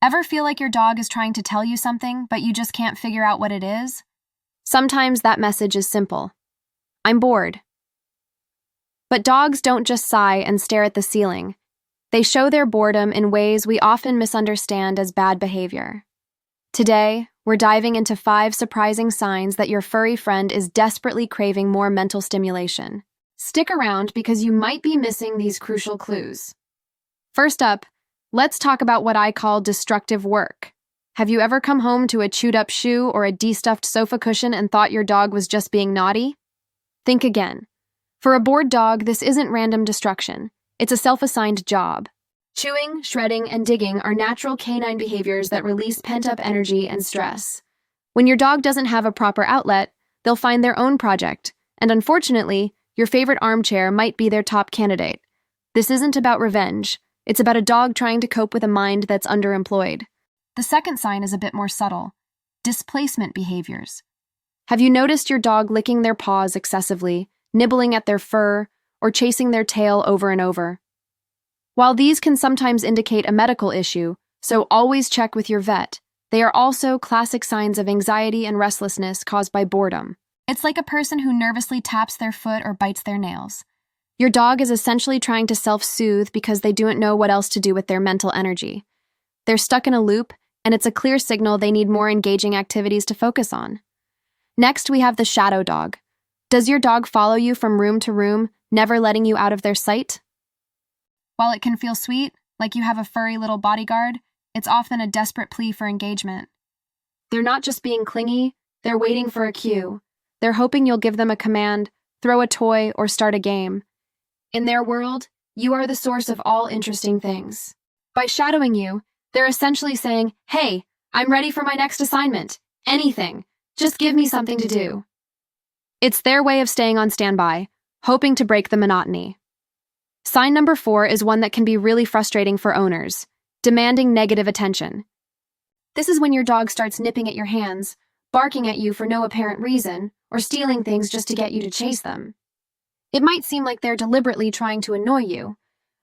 Ever feel like your dog is trying to tell you something, but you just can't figure out what it is? Sometimes that message is simple. I'm bored. But dogs don't just sigh and stare at the ceiling. They show their boredom in ways we often misunderstand as bad behavior. Today, we're diving into 5 surprising signs that your furry friend is desperately craving more mental stimulation. Stick around because you might be missing these crucial clues. First up, let's talk about what I call destructive work. Have you ever come home to a chewed-up shoe or a de-stuffed sofa cushion and thought your dog was just being naughty? Think again. For a bored dog, this isn't random destruction. It's a self-assigned job. Chewing, shredding, and digging are natural canine behaviors that release pent-up energy and stress. When your dog doesn't have a proper outlet, they'll find their own project, and unfortunately, your favorite armchair might be their top candidate. This isn't about revenge. It's about a dog trying to cope with a mind that's underemployed. The second sign is a bit more subtle. Displacement behaviors. Have you noticed your dog licking their paws excessively, nibbling at their fur, or chasing their tail over and over? While these can sometimes indicate a medical issue, so always check with your vet, they are also classic signs of anxiety and restlessness caused by boredom. It's like a person who nervously taps their foot or bites their nails. Your dog is essentially trying to self-soothe because they don't know what else to do with their mental energy. They're stuck in a loop, and it's a clear signal they need more engaging activities to focus on. Next, we have the shadow dog. Does your dog follow you from room to room, never letting you out of their sight? While it can feel sweet, like you have a furry little bodyguard, it's often a desperate plea for engagement. They're not just being clingy, they're waiting for a cue. They're hoping you'll give them a command, throw a toy, or start a game. In their world, you are the source of all interesting things. By shadowing you, they're essentially saying, "Hey, I'm ready for my next assignment. Anything. Just give me something to do." It's their way of staying on standby, hoping to break the monotony. Sign number 4 is one that can be really frustrating for owners: demanding negative attention. This is when your dog starts nipping at your hands, barking at you for no apparent reason, or stealing things just to get you to chase them. It might seem like they're deliberately trying to annoy you,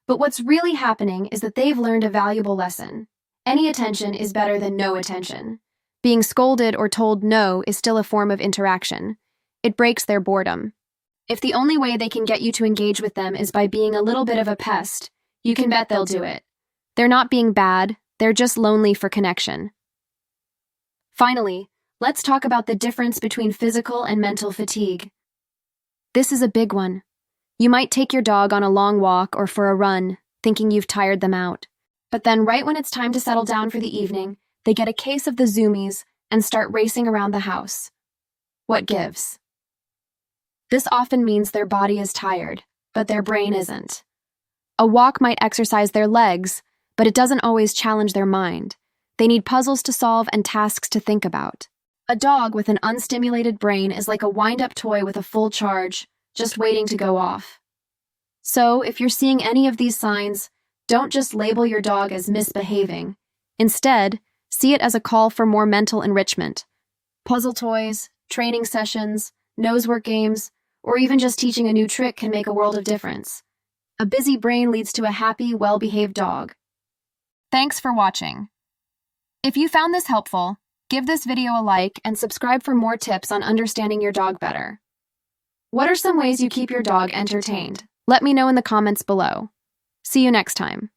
but what's really happening is that they've learned a valuable lesson. Any attention is better than no attention. Being scolded or told no is still a form of interaction. It breaks their boredom. If the only way they can get you to engage with them is by being a little bit of a pest, you can bet they'll do it. They're not being bad, they're just lonely for connection. Finally, let's talk about the difference between physical and mental fatigue. This is a big one. You might take your dog on a long walk or for a run, thinking you've tired them out. But then right when it's time to settle down for the evening, they get a case of the Zoomies and start racing around the house. What gives? This often means their body is tired, but their brain isn't. A walk might exercise their legs, but it doesn't always challenge their mind. They need puzzles to solve and tasks to think about. A dog with an unstimulated brain is like a wind-up toy with a full charge, just waiting to go off. So, if you're seeing any of these signs, don't just label your dog as misbehaving. Instead, see it as a call for more mental enrichment. Puzzle toys, training sessions, nosework games, or even just teaching a new trick can make a world of difference. A busy brain leads to a happy, well-behaved dog. Thanks for watching. If you found this helpful, give this video a like and subscribe for more tips on understanding your dog better. What are some ways you keep your dog entertained? Let me know in the comments below. See you next time.